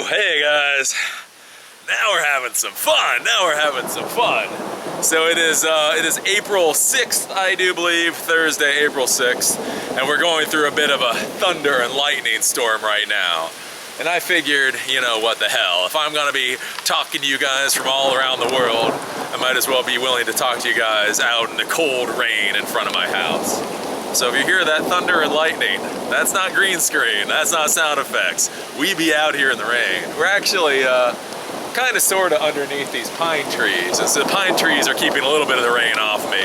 Hey guys, now we're having some fun. So it is April 6th, I do believe, Thursday, April 6th, and we're going through a bit of a thunder and lightning storm right now. And I figured, you know, what the hell, if I'm gonna be talking to you guys from all around the world, I might as well be willing to talk to you guys out in the cold rain in front of my house. So if you hear that thunder and lightning, that's not green screen, that's not sound effects. We be out here in the rain. We're actually kind of sort of underneath these pine trees, and so the pine trees are keeping a little bit of the rain off me.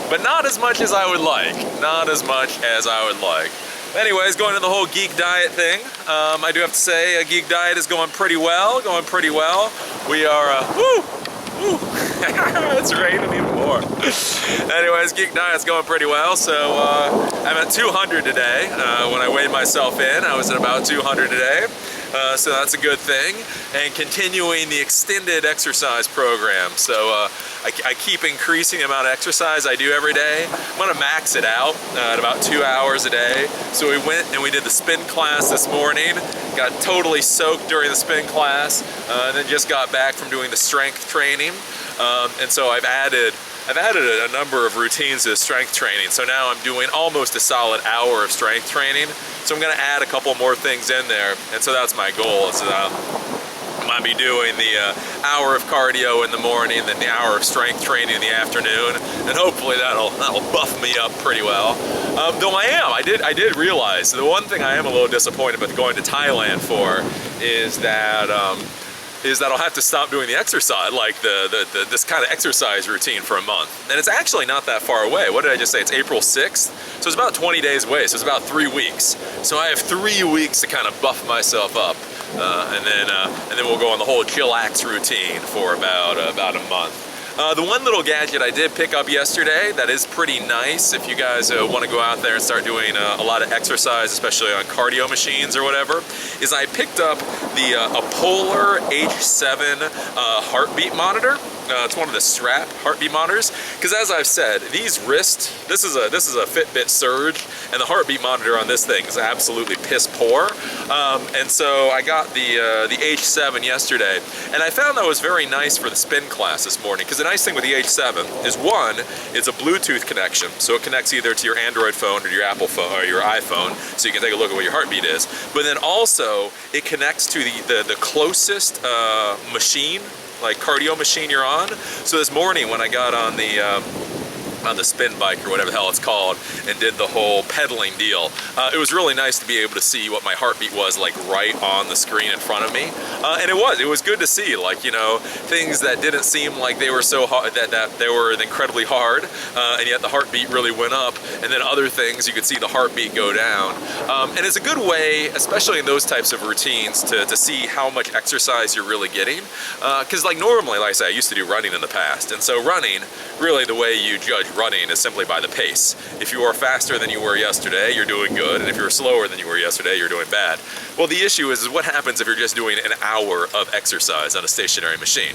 But not as much as I would like, Anyways, going to the whole Geek diet thing, I do have to say a Geek diet is going pretty well, We are, it's raining even more. Anyways, Geek diet's going pretty well, so I'm at 200 today. When I weighed myself in, I was at about 200 today. So that's a good thing, and continuing the extended exercise program. So I keep increasing the amount of exercise I do every day. I'm gonna max it out at about 2 hours a day. So we went and we did the spin class this morning, got totally soaked during the spin class, and then just got back from doing the strength training. And so I've added a number of routines to the strength training. So now I'm doing almost a solid hour of strength training. So I'm gonna add a couple more things in there. And so that's my goal. Is I might be doing the hour of cardio in the morning, then the hour of strength training in the afternoon, and hopefully that'll buff me up pretty well. Though I did realize the one thing I am a little disappointed with going to Thailand for is that I'll have to stop doing the exercise, like this kind of exercise routine for a month. And it's actually not that far away. What did I just say? It's April 6th? So it's about 20 days away, so it's about 3 weeks. So I have 3 weeks to kind of buff myself up. And then we'll go on the whole chillax routine for about a month. The one little gadget I did pick up yesterday that is pretty nice if you guys want to go out there and start doing a lot of exercise, especially on cardio machines or whatever, is I picked up a Polar H7 heartbeat monitor. It's one of the strap heartbeat monitors, because as I've said, these wrists, this is a Fitbit Surge, and the heartbeat monitor on this thing is absolutely piss poor. And so I got the H7 yesterday, and I found that was very nice for the spin class this morning, because the nice thing with the H7 is, one, it's a Bluetooth connection, so it connects either to your Android phone or your Apple phone or your iPhone, so you can take a look at what your heartbeat is. But then also it connects to the closest machine, like cardio machine you're on. So this morning when I got on the spin bike or whatever the hell it's called and did the whole pedaling deal, it was really nice to be able to see what my heartbeat was like right on the screen in front of me. And it was good to see, like, you know, things that didn't seem like they were so hard, that they were incredibly hard, and yet the heartbeat really went up, and then other things you could see the heartbeat go down. And it's a good way, especially in those types of routines, to see how much exercise you're really getting. Because like normally, like I say, I used to do running in the past, and so running, really the way you judge running is simply by the pace. If you are faster than you were yesterday, you're doing good, and if you're slower than you were yesterday, you're doing bad. Well, the issue is what happens if you're just doing an hour of exercise on a stationary machine.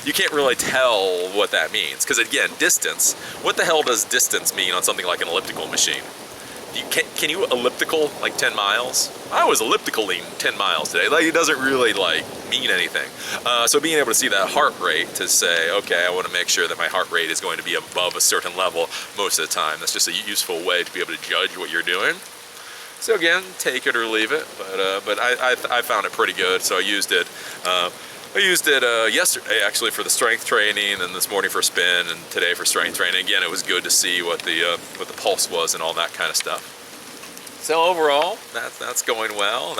You can't really tell what that means, because again, distance, what the hell does distance mean on something like an elliptical machine? Can you elliptical like 10 miles? I was ellipticaling 10 miles today. Like, it doesn't really like mean anything. So being able to see that heart rate to say, okay, I want to make sure that my heart rate is going to be above a certain level most of the time. That's just a useful way to be able to judge what you're doing. So again, take it or leave it. But I found it pretty good, so I used it. Yesterday actually for the strength training, and this morning for spin, and today for strength training. Again, it was good to see what the pulse was and all that kind of stuff. So overall, that's going well.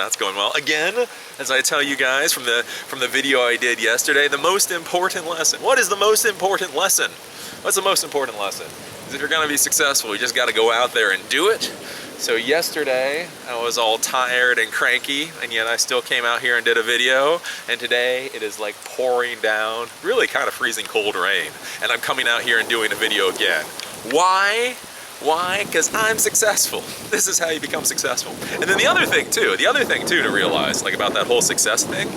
Again, as I tell you guys from the video I did yesterday, the most important lesson. What is the most important lesson? What's the most important lesson? Is if you're going to be successful, you just got to go out there and do it. So yesterday, I was all tired and cranky, and yet I still came out here and did a video. And today, it is like pouring down, really kind of freezing cold rain. And I'm coming out here and doing a video again. Why? Why? Because I'm successful. This is how you become successful. And then the other thing too to realize, like about that whole success thing,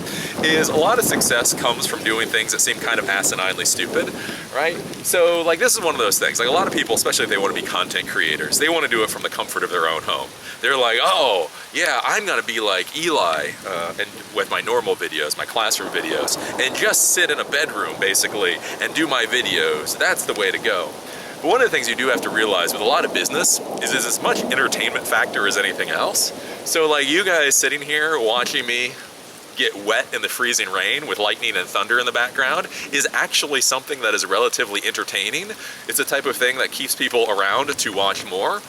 is a lot of success comes from doing things that seem kind of asininely stupid, right? So like this is one of those things, like a lot of people, especially if they want to be content creators, they want to do it from the comfort of their own home. They're like, oh yeah, I'm gonna be like Eli and with my normal videos, my classroom videos, and just sit in a bedroom basically and do my videos. That's the way to go. But one of the things you do have to realize with a lot of business is it's as much entertainment factor as anything else. So like you guys sitting here watching me get wet in the freezing rain with lightning and thunder in the background is actually something that is relatively entertaining. It's a type of thing that keeps people around to watch more.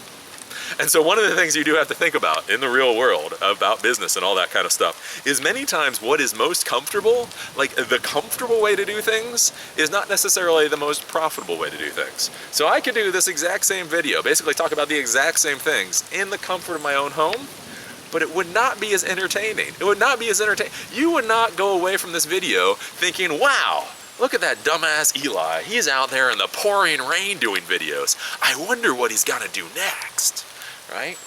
And so one of the things you do have to think about in the real world about business and all that kind of stuff is many times what is most comfortable, like the comfortable way to do things, is not necessarily the most profitable way to do things. So I could do this exact same video, basically talk about the exact same things in the comfort of my own home, but it would not be as entertaining. It would not be as entertaining. You would not go away from this video thinking, wow, look at that dumbass Eli. He's out there in the pouring rain doing videos. I wonder what he's gonna do next. Right?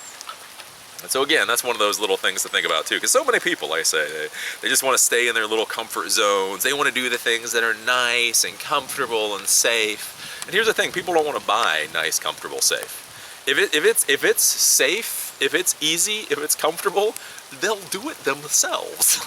And so again, that's one of those little things to think about too, because so many people, like I say, they just want to stay in their little comfort zones. They want to do the things that are nice and comfortable and safe. And here's the thing, people don't want to buy nice, comfortable, safe. If it's safe, if it's easy, if it's comfortable, they'll do it themselves.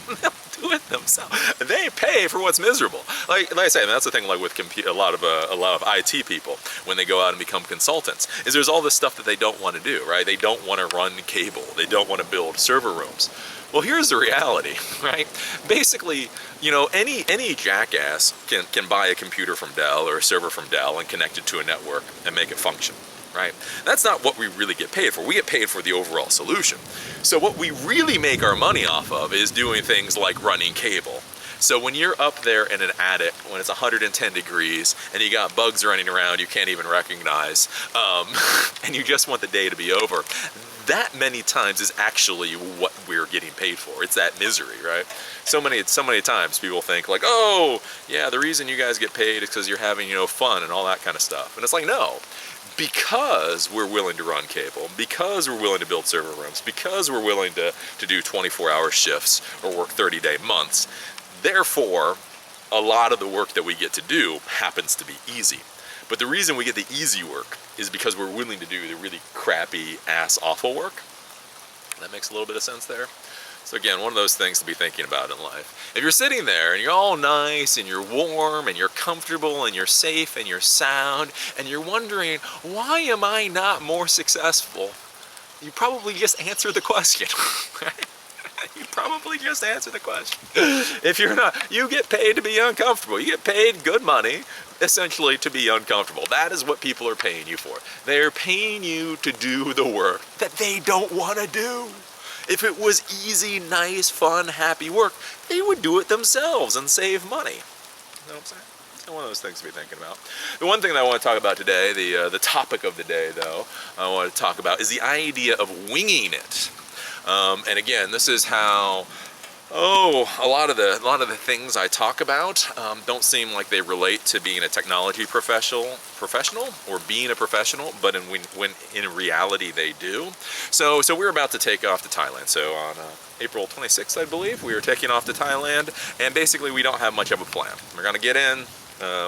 They'll do it themselves. They pay for what's miserable. Like I say, and that's the thing. Like with a lot of IT people, when they go out and become consultants, is there's all this stuff that they don't want to do. Right? They don't want to run cable. They don't want to build server rooms. Well, here's the reality, right? Basically, you know, any jackass can buy a computer from Dell or a server from Dell and connect it to a network and make it function. Right? That's not what we really get paid for. We get paid for the overall solution. So what we really make our money off of is doing things like running cable. So when you're up there in an attic, when it's 110 degrees, and you got bugs running around you can't even recognize, and you just want the day to be over, that many times is actually what we're getting paid for. It's that misery, right? So many times people think like, oh, yeah, the reason you guys get paid is because you're having, you know, fun and all that kind of stuff. And it's like, no. Because we're willing to run cable, because we're willing to build server rooms, because we're willing to do 24-hour shifts or work 30-day months, therefore, a lot of the work that we get to do happens to be easy. But the reason we get the easy work is because we're willing to do the really crappy, ass-awful work. That makes a little bit of sense there. So again, one of those things to be thinking about in life. If you're sitting there and you're all nice and you're warm and you're comfortable and you're safe and you're sound and you're wondering, why am I not more successful? You probably just answered the question, right? You probably just answered the question. If you're not, you get paid to be uncomfortable. You get paid good money, essentially, to be uncomfortable. That is what people are paying you for. They're paying you to do the work that they don't want to do. If it was easy, nice, fun, happy work, they would do it themselves and save money. You know what I'm saying? It's one of those things to be thinking about. The one thing that I want to talk about today, the topic of the day, though, I want to talk about is the idea of winging it. And again, this is how, a lot of the things I talk about don't seem like they relate to being a technology professional or being a professional, but when in reality they do. So we're about to take off to Thailand. So on April 26th, I believe, we are taking off to Thailand, and basically we don't have much of a plan. We're gonna get in.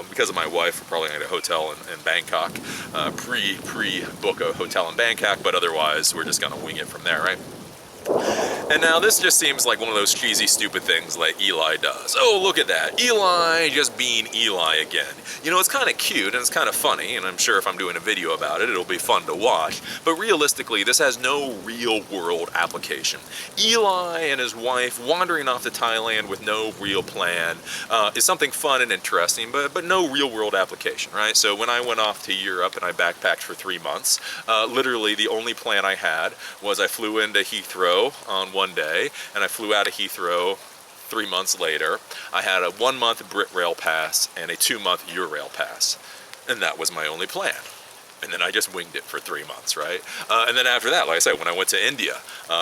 Because of my wife, we're probably going to get a hotel in Bangkok, pre-book a hotel in Bangkok, but otherwise we're just going to wing it from there, right? And now this just seems like one of those cheesy, stupid things like Eli does. Oh, look at that. Eli just being Eli again. You know, it's kind of cute and it's kind of funny, and I'm sure if I'm doing a video about it, it'll be fun to watch. But realistically, this has no real-world application. Eli and his wife wandering off to Thailand with no real plan is something fun and interesting, but no real-world application, right? So when I went off to Europe and I backpacked for 3 months, literally the only plan I had was I flew into Heathrow on one day, and I flew out of Heathrow 3 months later. I had a 1-month Brit Rail pass and a 2-month Eurail pass, and that was my only plan. And then I just winged it for 3 months, right? And then after that, like I said, when I went to India,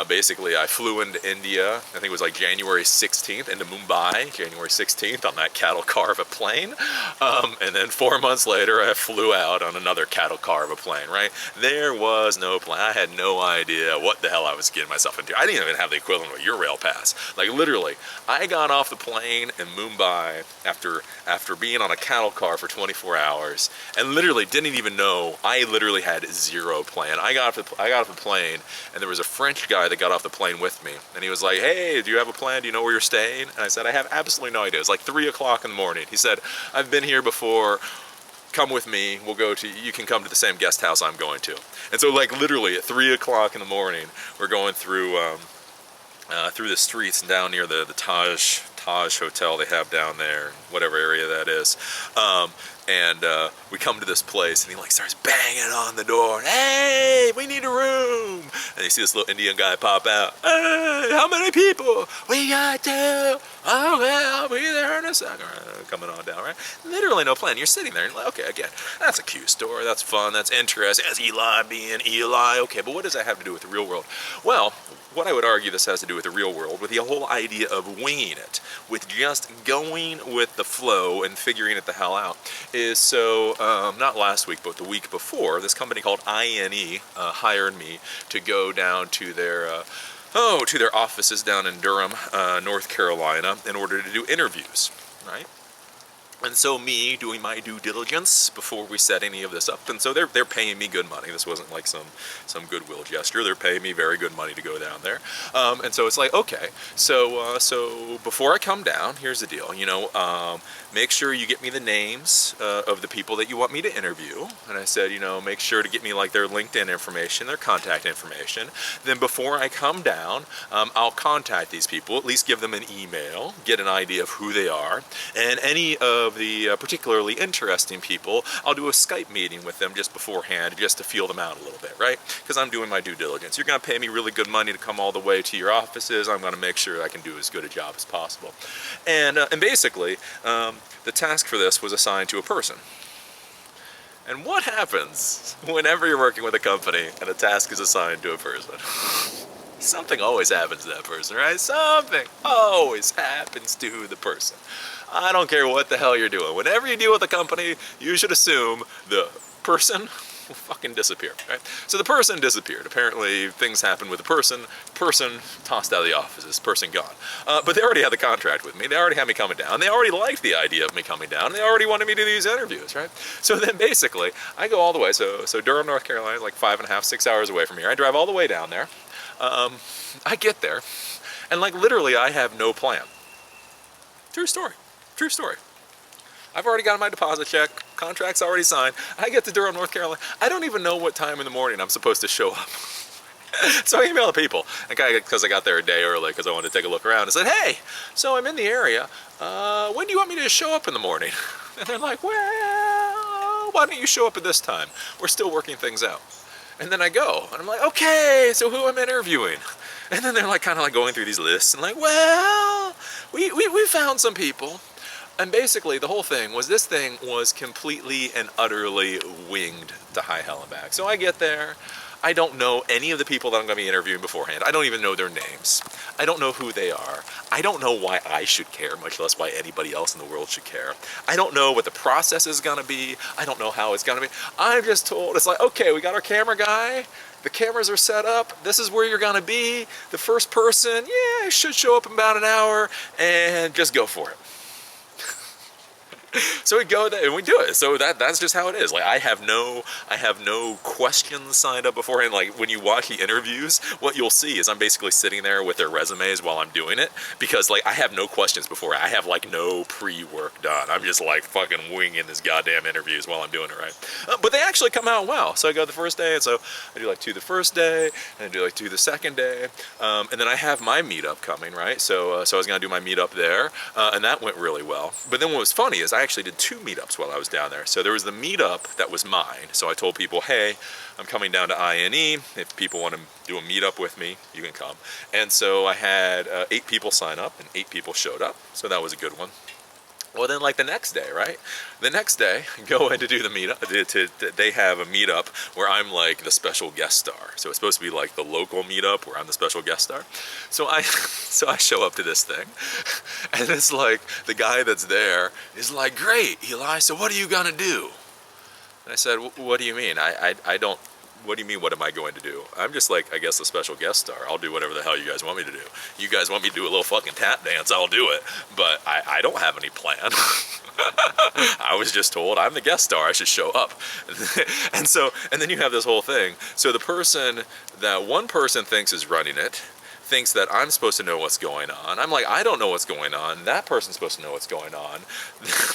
basically I flew into India, I think it was like January 16th, into Mumbai, January 16th on that cattle car of a plane. And then 4 months later, I flew out on another cattle car of a plane, right? There was no plan. I had no idea what the hell I was getting myself into. I didn't even have the equivalent of a Eurail pass. Like literally, I got off the plane in Mumbai after being on a cattle car for 24 hours and literally didn't even know. I literally had zero plan. I got off the plane, and there was a French guy that got off the plane with me, and he was like, "Hey, do you have a plan? Do you know where you're staying?" And I said, "I have absolutely no idea." It was like 3 o'clock in the morning. He said, "I've been here before. Come with me. You can come to the same guest house I'm going to." And so, like literally at 3 o'clock in the morning, we're going through the streets and down near the Taj Hotel they have down there, whatever area that is. And we come to this place, and he like starts banging on the door. "Hey, we need a room!" And you see this little Indian guy pop out. "Hey, how many people?" "We got 2. "Oh, well, I'll be there in a second." Coming on down, right? Literally no plan. You're sitting there, and like, okay, again, that's a cute story. That's fun. That's interesting. As Eli being Eli. Okay, but what does that have to do with the real world? Well, what I would argue this has to do with the real world, with the whole idea of winging it, with just going with the flow and figuring it the hell out, is so, not last week, but the week before, this company called INE hired me to go down to their offices down in Durham, North Carolina, in order to do interviews, right? And so me doing my due diligence before we set any of this up, and so they're paying me good money. This wasn't like some goodwill gesture. They're paying me very good money to go down there. And so it's like, okay, so before I come down, here's the deal. Make sure you get me the names of the people that you want me to interview. And I said, make sure to get me like their LinkedIn information, their contact information. Then before I come down, I'll contact these people, at least give them an email, get an idea of who they are, and any of the particularly interesting people, I'll do a Skype meeting with them just beforehand, just to feel them out a little bit, right? Because I'm doing my due diligence. You're going to pay me really good money to come all the way to your offices. I'm going to make sure I can do as good a job as possible. And basically, the task for this was assigned to a person. And what happens whenever you're working with a company and a task is assigned to a person? Something always happens to that person, right? Something always happens to the person. I don't care what the hell you're doing. Whenever you deal with a company, you should assume the person will fucking disappear, right? So the person disappeared. Apparently things happened with the person tossed out of the office, this person gone. But they already had the contract with me. They already had me coming down. They already liked the idea of me coming down. They already wanted me to do these interviews, right? So then basically, I go all the way. So Durham, North Carolina is like 5.5, 6 hours away from here. I drive all the way down there. I get there, and like literally I have no plan. True story. I've already got my deposit check, contract's already signed. I get to Durham, North Carolina. I don't even know what time in the morning I'm supposed to show up. So I email the people, because I got there a day early because I wanted to take a look around. I said, "Hey, so I'm in the area. When do you want me to show up in the morning?" And they're like, "Well, why don't you show up at this time? We're still working things out." And then I go, and I'm like, "Okay, so who am I interviewing?" And then they're like kind of like going through these lists, and like, "Well, we found some people." And basically the whole thing was, this thing was completely and utterly winged to high hell and back. So I get there. I don't know any of the people that I'm going to be interviewing beforehand. I don't even know their names. I don't know who they are. I don't know why I should care, much less why anybody else in the world should care. I don't know what the process is going to be. I don't know how it's going to be. I'm just told, it's like, okay, we got our camera guy. The cameras are set up. This is where you're going to be. The first person, yeah, should show up in about an hour, and just go for it. So we go there and we do it. So that's just how it is. Like I have no questions signed up beforehand. Like when you watch the interviews, what you'll see is I'm basically sitting there with their resumes while I'm doing it, because like I have no questions before. I have like no pre-work done. I'm just like fucking winging this goddamn interviews while I'm doing it, right? But they actually come out well. So I go the first day, and so I do like 2 the first day, and I do like 2 the second day, and then I have my meetup coming, right? So I was gonna do my meetup there, and that went really well. But then what was funny is I actually did 2 meetups while I was down there. So there was the meetup that was mine. So I told people, hey, I'm coming down to INE. If people want to do a meetup with me, you can come. And so I had 8 people sign up, and 8 people showed up. So that was a good one. Well, then, like the next day, right? The next day, go in to do the meetup. They have a meetup where I'm like the special guest star. So it's supposed to be like the local meetup where I'm the special guest star. So I show up to this thing, and it's like the guy that's there is like, "Great, Eli. So what are you gonna do?" And I said, "What do you mean? I don't. What do you mean, what am I going to do? I'm just like, I guess, a special guest star. I'll do whatever the hell you guys want me to do. You guys want me to do a little fucking tap dance, I'll do it. But I don't have any plan. I was just told I'm the guest star, I should show up." And then you have this whole thing. So the person that one person thinks is running it thinks that I'm supposed to know what's going on. I'm like, I don't know what's going on. That person's supposed to know what's going on.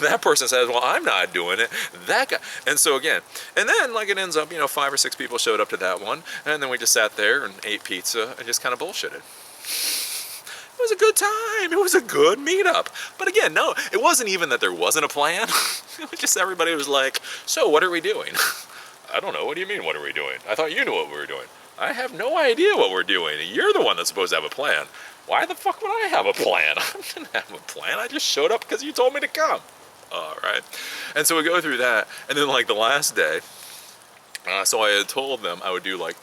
That person says, well, I'm not doing it. That guy. And so again, and then like it ends up, 5 or 6 people showed up to that one, and then we just sat there and ate pizza and just kind of bullshitted. It was a good time. It was a good meetup. But again, no, it wasn't even that there wasn't a plan. It was just everybody was like, so what are we doing? I don't know. What do you mean, what are we doing? I thought you knew what we were doing. I have no idea what we're doing. You're the one that's supposed to have a plan. Why the fuck would I have a plan? I didn't have a plan. I just showed up because you told me to come. All right. And so we go through that. And then like the last day, so I had told them I would do like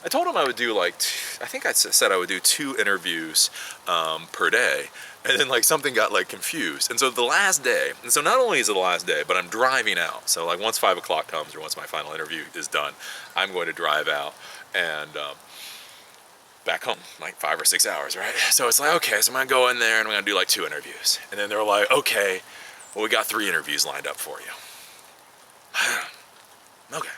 I think I said I would do 2 interviews per day. And then like something got like confused. And so the last day, and so not only is it the last day, but I'm driving out. So like once 5 o'clock comes, or once my final interview is done, I'm going to drive out and back home, like 5 or 6 hours, right? So it's like, okay, so I'm gonna go in there and I'm gonna do like 2 interviews. And then they're like, okay, well, we got 3 interviews lined up for you. Okay.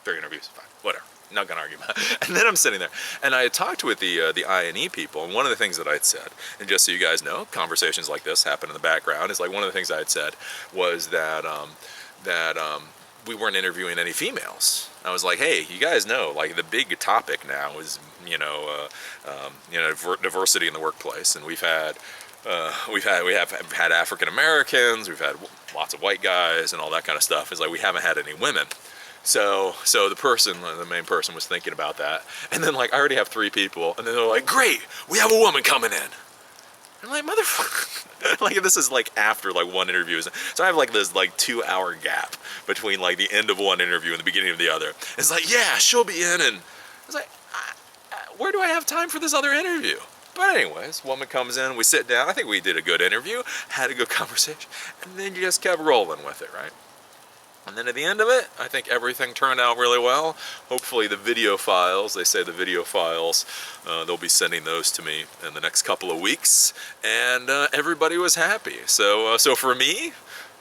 3 interviews, fine, whatever. Not gonna argue about it. And then I'm sitting there, and I had talked with the I&E people, and one of the things that I'd said, and just so you guys know, conversations like this happen in the background, is like one of the things I had said was that we weren't interviewing any females. I was like, hey, you guys know, like the big topic now is diversity in the workplace, and we have had African Americans, we've had lots of white guys, and all that kind of stuff. It's like we haven't had any women. So the main person was thinking about that. And then like, I already have 3 people. And then they're like, great, we have a woman coming in. I'm like, motherfucker. Like, this is like after like 1 interview. So I have like this like 2-hour gap between like the end of one interview and the beginning of the other. It's like, yeah, she'll be in. And I was like, where do I have time for this other interview? But anyways, woman comes in, we sit down. I think we did a good interview, had a good conversation. And then you just kept rolling with it, right? And then at the end of it, I think everything turned out really well. Hopefully the video files, they say the video files, they'll be sending those to me in the next couple of weeks. And everybody was happy. So for me,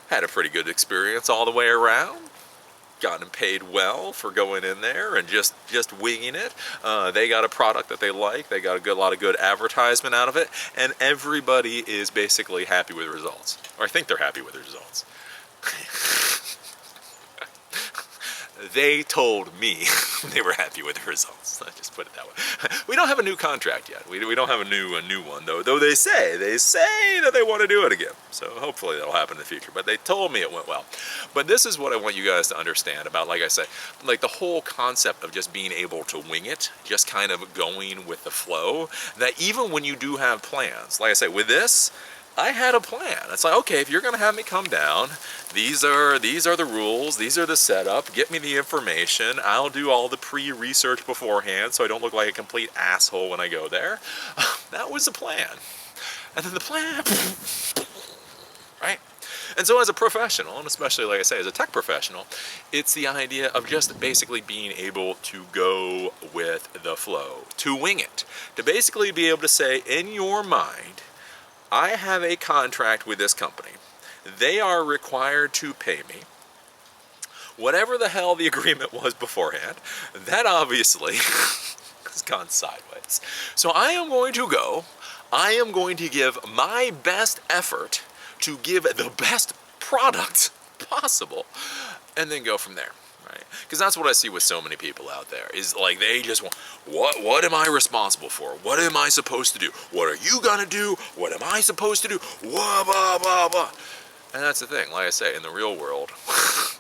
had a pretty good experience all the way around. Gotten paid well for going in there and just winging it. They got a product that they like. They got a lot of good advertisement out of it. And everybody is basically happy with the results. Or I think they're happy with the results. They told me they were happy with the results. Let's just put it that way. We don't have a new contract yet. We don't have a new one though. Though they say that they want to do it again. So hopefully that'll happen in the future. But they told me it went well. But this is what I want you guys to understand about, like I say, like the whole concept of just being able to wing it, just kind of going with the flow. That even when you do have plans, like I say, with this, I had a plan. It's like, okay, if you're gonna have me come down, these are the rules, these are the setup, get me the information, I'll do all the pre-research beforehand so I don't look like a complete asshole when I go there. That was the plan. And then the plan, right? And so as a professional, and especially like I say, as a tech professional, it's the idea of just basically being able to go with the flow, to wing it, to basically be able to say in your mind, I have a contract with this company. They are required to pay me whatever the hell the agreement was beforehand. That obviously has gone sideways. So I am going to go. I am going to give my best effort to give the best product possible and then go from there. Right? Because that's what I see with so many people out there is like they just want, what am I responsible for? What am I supposed to do? What are you gonna do? What am I supposed to do? Blah, blah, blah, blah. And that's the thing, like I say, in the real world,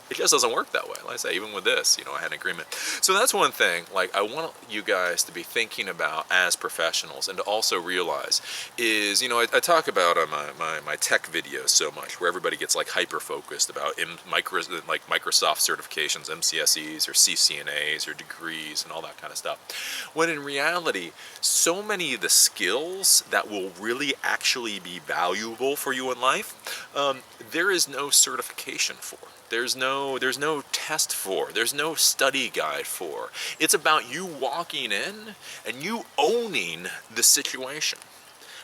It just doesn't work that way. Like I say, even with this, I had an agreement. So that's one thing, like, I want you guys to be thinking about as professionals, and to also realize is, I talk about on my tech videos so much, where everybody gets like hyper-focused about Microsoft certifications, MCSEs or CCNAs or degrees and all that kind of stuff. When in reality, so many of the skills that will really actually be valuable for you in life, there is no certification for. There's no test for. There's no study guide for. It's about you walking in and you owning the situation.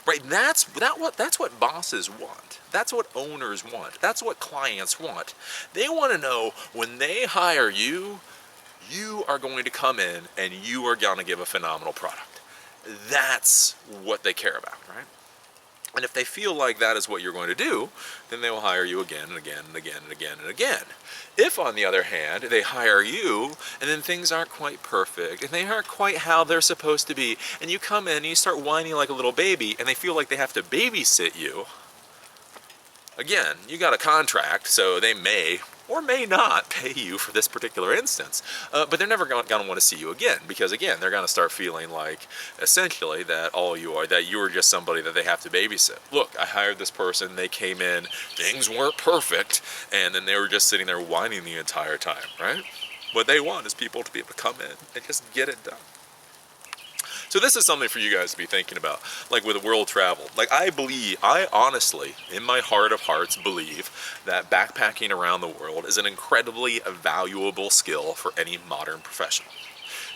Right? That's what bosses want. That's what owners want. That's what clients want. They want to know when they hire you, you are going to come in and you are going to give a phenomenal product. That's what they care about, right? And if they feel like that is what you're going to do, then they will hire you again and again and again and again and again. If, on the other hand, they hire you and then things aren't quite perfect and they aren't quite how they're supposed to be, and you come in and you start whining like a little baby and they feel like they have to babysit you, again, you got a contract, so they may or may not pay you for this particular instance, but they're never going to want to see you again, because again, they're going to start feeling like, essentially, that you're just somebody that they have to babysit. Look, I hired this person, they came in, things weren't perfect, and then they were just sitting there whining the entire time, right? What they want is people to be able to come in and just get it done. So this is something for you guys to be thinking about, like with world travel. Like I honestly, in my heart of hearts, believe that backpacking around the world is an incredibly valuable skill for any modern professional.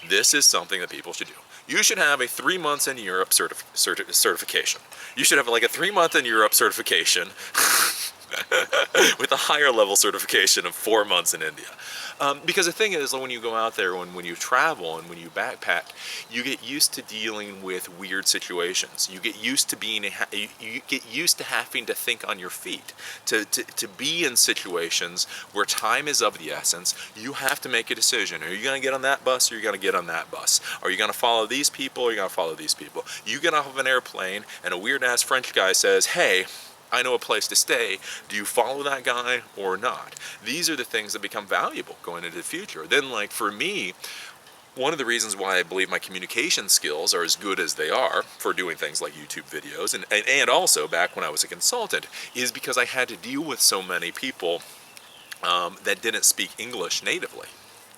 This is something that people should do. You should have a 3 months in Europe certification. You should have like a 3 month in Europe certification with a higher level certification of 4 months in India. Because the thing is, when you go out there, when you travel and when you backpack, you get used to dealing with weird situations. You get used to you get used to having to think on your feet, to be in situations where time is of the essence. You have to make a decision. Are you going to get on that bus, or are you going to get on that bus? Are you going to follow these people, or are you going to follow these people? You get off of an airplane and a weird ass French guy says, "Hey, I know a place to stay. Do you follow that guy or not?" These are the things that become valuable going into the future. Then, like for me, one of the reasons why I believe my communication skills are as good as they are for doing things like YouTube videos, and also back when I was a consultant, is because I had to deal with so many people that didn't speak English natively,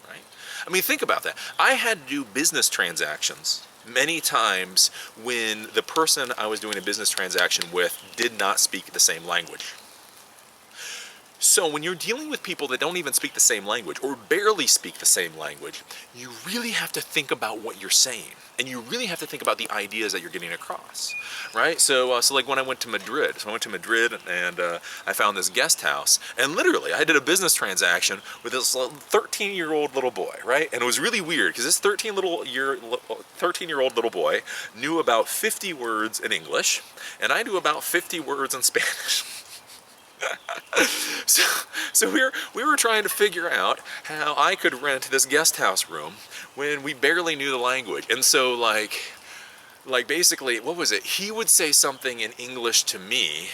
right? I mean, think about that. I had to do business transactions many times when the person I was doing a business transaction with did not speak the same language. So when you're dealing with people that don't even speak the same language or barely speak the same language, you really have to think about what you're saying, and you really have to think about the ideas that you're getting across, right? So like when I went to Madrid, and I found this guest house, and literally I did a business transaction with this 13-year-old little boy, right? And it was really weird because this 13-year-old little boy knew about 50 words in English, and I knew about 50 words in Spanish. So we were trying to figure out how I could rent this guest house room when we barely knew the language. And so like basically, what was it? He would say something in English to me,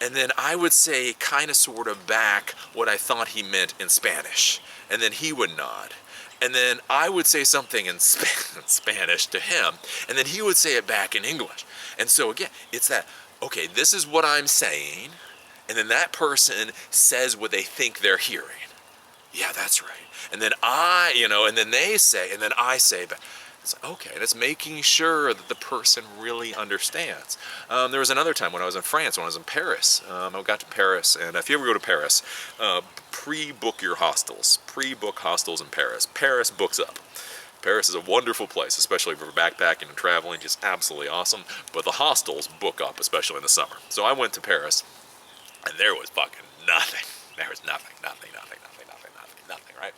and then I would say kind of sort of back what I thought he meant in Spanish, and then he would nod. And then I would say something in Spanish to him, and then he would say it back in English. And so again, it's that, okay, this is what I'm saying, and then that person says what they think they're hearing. Yeah, that's right. And then and then they say, and then I say, but it's like, okay, and it's making sure that the person really understands. There was another time when I was in France, when I was in Paris. I got to Paris, and if you ever go to Paris, pre-book your hostels. Pre-book hostels in Paris. Paris books up. Paris is a wonderful place, especially for backpacking and traveling, just absolutely awesome. But the hostels book up, especially in the summer. So I went to Paris, and there was fucking nothing. There was nothing, right?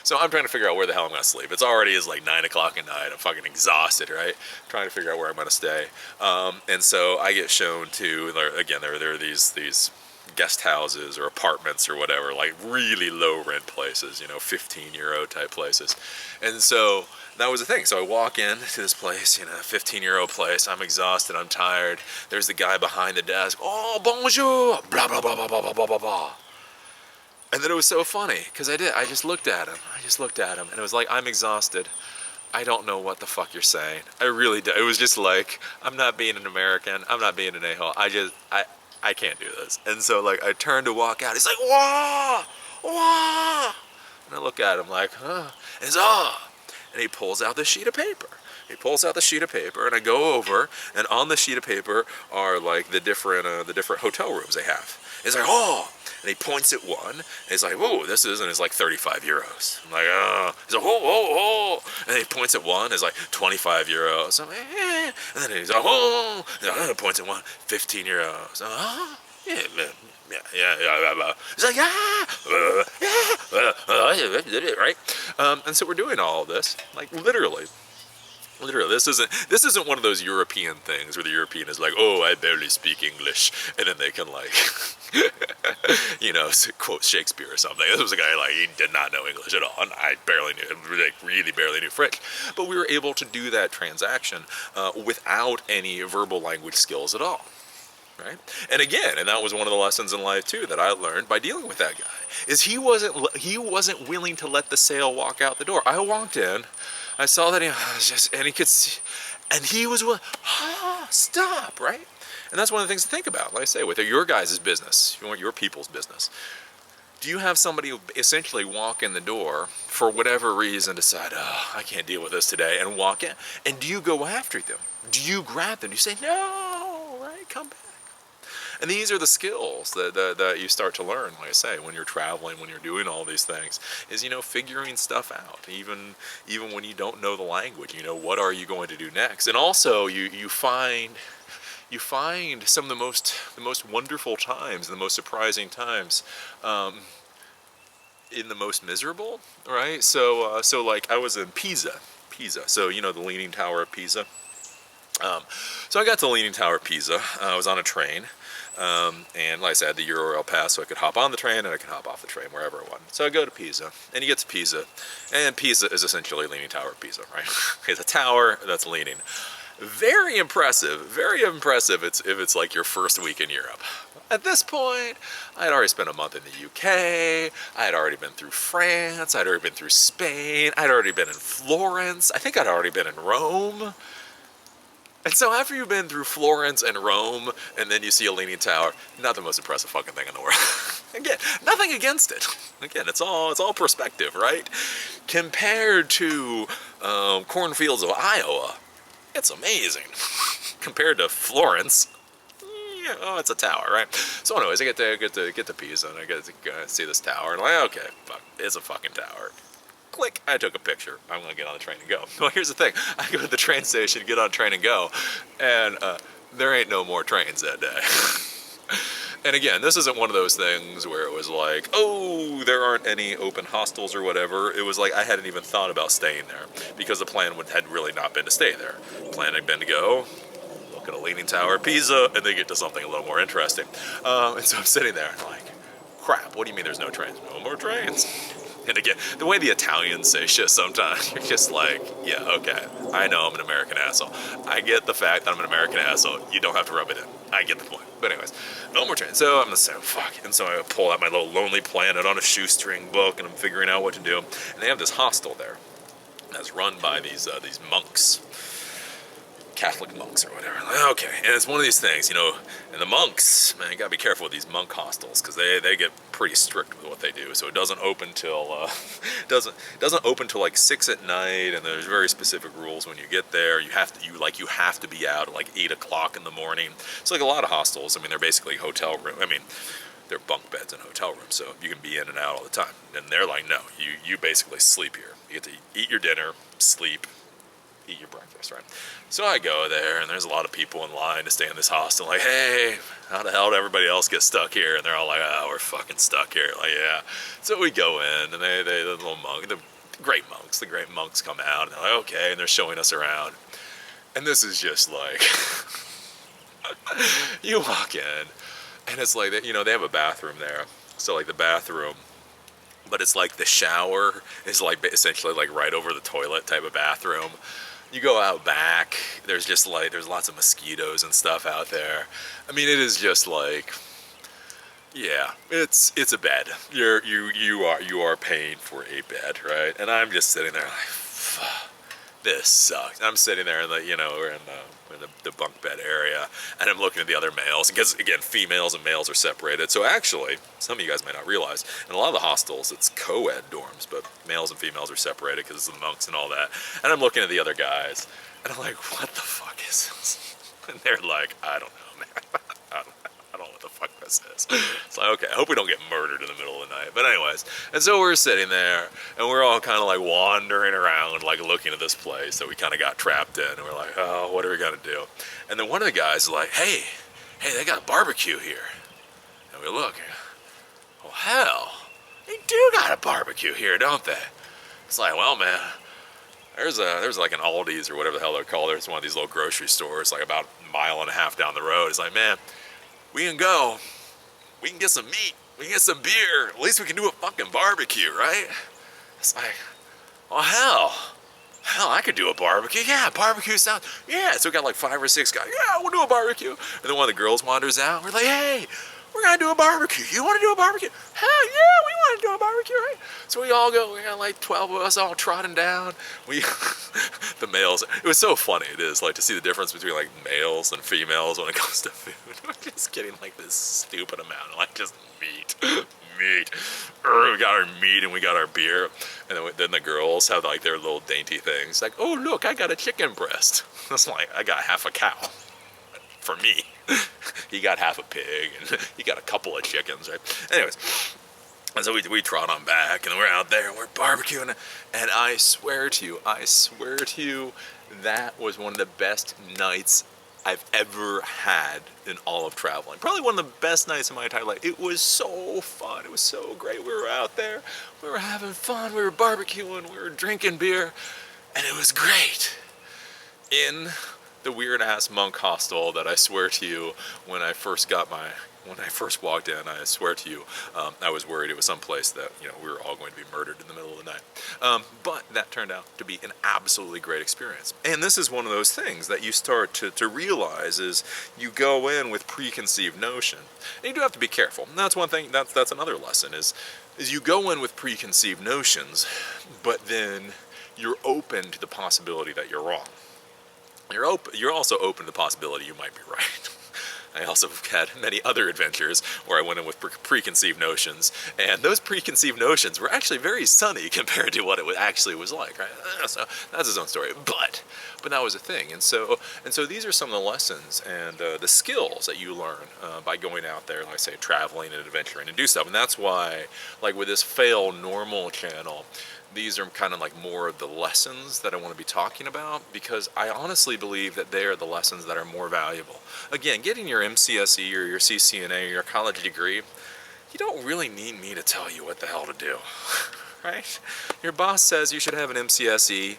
So I'm trying to figure out where the hell I'm going to sleep. It's already like 9 o'clock at night. I'm fucking exhausted, right? Trying to figure out where I'm going to stay. And so I get shown to, again, there are these guest houses or apartments or whatever, like really low rent places, 15 euro type places. And so that was the thing. So I walk in to this place, 15 euro place. I'm exhausted. I'm tired. There's the guy behind the desk. Oh, bonjour. Blah, blah, blah, blah, blah, blah, blah, blah. And then it was so funny, because I just looked at him. And it was like, I'm exhausted. I don't know what the fuck you're saying. I really do. It was just like, I'm not being an American. I'm not being an a-hole. I can't do this. And so, like, I turned to walk out. He's like, wah, wah. And I look at him like, huh. And he's, ah. And he pulls out this sheet of paper. And I go over, and on the sheet of paper are, like, the different hotel rooms they have. He's like, oh. And he points at one, and he's like, whoa, this is, and it's like 35 euros. I'm like, oh. He's like, whoa, whoa, whoa. And then he points at one, it's like 25 euros. I'm like, eh. And then he's like, whoa. And he points at one, 15 euros. I'm like, oh, yeah, yeah. He's like, right? And so we're doing all of this, like, literally, this isn't one of those European things where the European is like, oh, I barely speak English, and then they can, like, quote Shakespeare or something. This was a guy, like, he did not know English at all, and I really barely knew French. But we were able to do that transaction without any verbal language skills at all. Right? And again, and that was one of the lessons in life too that I learned by dealing with that guy, is he wasn't willing to let the sale walk out the door. I walked in, I saw that he could see, and he was willing, stop, right? And that's one of the things to think about, like I say, with your guys' business, you want your people's business. Do you have somebody essentially walk in the door for whatever reason, decide, oh, I can't deal with this today, and walk in? And do you go after them? Do you grab them? Do you say, no, right, come back? And these are the skills that you start to learn, like I say, when you're traveling, when you're doing all these things, is, figuring stuff out. Even when you don't know the language, what are you going to do next? And also, you find some of the most wonderful times, the most surprising times, in the most miserable, right? So like I was in Pisa. So the Leaning Tower of Pisa. So I got to the Leaning Tower of Pisa. I was on a train. And like I said, I had the Euro pass, so I could hop on the train and I could hop off the train wherever I wanted. So I go to Pisa, and you get to Pisa, and Pisa is essentially Leaning Tower of Pisa, right? It's a tower that's leaning. Very impressive if it's like your first week in Europe. At this point, I had already spent a month in the UK, I had already been through France, I'd already been through Spain, I'd already been in Florence, I think I'd already been in Rome. And so after you've been through Florence and Rome, and then you see a Leaning Tower, not the most impressive fucking thing in the world. Again, nothing against it. Again, it's all perspective, right? Compared to cornfields of Iowa, it's amazing. Compared to Florence, it's a tower, right? So anyways, I get to Pisa, and I get to see this tower, and I'm like, okay, fuck, it's a fucking tower. Click, I took a picture. I'm going to get on the train and go. Well, here's the thing. I go to the train station, get on a train and go, and there ain't no more trains that day. And again, this isn't one of those things where it was like, oh, there aren't any open hostels or whatever. It was like I hadn't even thought about staying there because the plan had really not been to stay there. The plan had been to go, look at a Leaning Tower of Pisa, and then get to something a little more interesting. And so I'm sitting there and like, crap, what do you mean there's no trains? No more trains. And again, the way the Italians say shit sometimes, you're just like, yeah, okay, I know I'm an American asshole. I get the fact that I'm an American asshole. You don't have to rub it in. I get the point. But anyways, no more trains. So I'm gonna say, fuck. And so I pull out my little Lonely Planet on a shoestring book, and I'm figuring out what to do. And they have this hostel there that's run by these monks. Catholic monks or whatever. Like, okay, and it's one of these things, and the monks, man, you gotta be careful with these monk hostels because they get pretty strict with what they do. So it doesn't open till doesn't open till like 6 at night, and there's very specific rules when you get there. You have to be out at like 8 o'clock in the morning. So like a lot of hostels, I mean, they're basically hotel room. I mean, they're bunk beds in hotel rooms, so you can be in and out all the time. And they're like, no, you basically sleep here. You get to eat your dinner, sleep, eat your breakfast, right? So I go there, and there's a lot of people in line to stay in this hostel. Like, hey, how the hell did everybody else get stuck here? And they're all like, oh, we're fucking stuck here. Like, yeah. So we go in, and the little monk, the great monks come out, and they're like, okay, and they're showing us around. And this is just like, you walk in, and it's like, they have a bathroom there. So like the bathroom, but it's like the shower is like essentially like right over the toilet type of bathroom. You go out back, there's lots of mosquitoes and stuff out there. I mean, it is just like, Yeah, it's a bed. You are paying for a bed, right? And I'm just sitting there like, fuck, this sucks. I'm sitting there in the, we're in the bunk bed area, and I'm looking at the other males because again, females and males are separated. So actually, some of you guys may not realize, in a lot of the hostels, it's co-ed dorms, but males and females are separated because of the monks and all that. And I'm looking at the other guys, and I'm like, what the fuck is this? And they're like, I don't know, man. I don't know what the fuck this is. It's like, okay, I hope we don't get murdered in the middle of the night. But anyways, and so we're sitting there, and we're all kind of like wandering around, like looking at this place that we kind of got trapped in. And we're like, oh, what are we going to do? And then one of the guys is like, hey, they got a barbecue here. And we look, well, hell, they do got a barbecue here, don't they? It's like, well, man, there's like an Aldi's or whatever the hell they're called. There's one of these little grocery stores like about a mile and a half down the road. It's like, man, we can go. We can get some meat. We can get some beer. At least we can do a fucking barbecue, right? It's like, well, hell, I could do a barbecue. Yeah, barbecue sounds, yeah. So we got like 5 or 6 guys. Yeah, we'll do a barbecue. And then one of the girls wanders out. We're like, hey, we're gonna do a barbecue. You want to do a barbecue? Hell yeah, we want to do a barbecue, right? So we all go. We got like 12 of us all trotting down. The males. It was so funny. It is like to see the difference between like males and females when it comes to food. We're just getting like this stupid amount of like just meat. We got our meat and we got our beer, and then the girls have like their little dainty things. Like, oh look, I got a chicken breast. It's like I got half a cow. For me, he got half a pig, and he got a couple of chickens, right? Anyways, and so we trot on back, and we're out there, and we're barbecuing, and I swear to you, that was one of the best nights I've ever had in all of traveling. Probably one of the best nights of my entire life. It was so fun. It was so great. We were out there. We were having fun. We were barbecuing. We were drinking beer, and it was great. In the weird ass monk hostel that I swear to you, when I first walked in, I swear to you, I was worried it was someplace that, we were all going to be murdered in the middle of the night. But that turned out to be an absolutely great experience. And this is one of those things that you start to realize is you go in with preconceived notion. And you do have to be careful. And that's one thing, that's another lesson is you go in with preconceived notions, but then you're open to the possibility that you're wrong. You're also open to the possibility you might be right. I also had many other adventures where I went in with preconceived notions, and those preconceived notions were actually very sunny compared to what it actually was like, right? So that's his own story, but that was a thing. And so these are some of the lessons and the skills that you learn by going out there, like I say, traveling and adventuring and do stuff. And that's why, like with this Fail Normal channel, these are kind of like more of the lessons that I want to be talking about, because I honestly believe that they are the lessons that are more valuable. Again, getting your MCSE or your CCNA or your college degree, you don't really need me to tell you what the hell to do, right? Your boss says you should have an MCSE.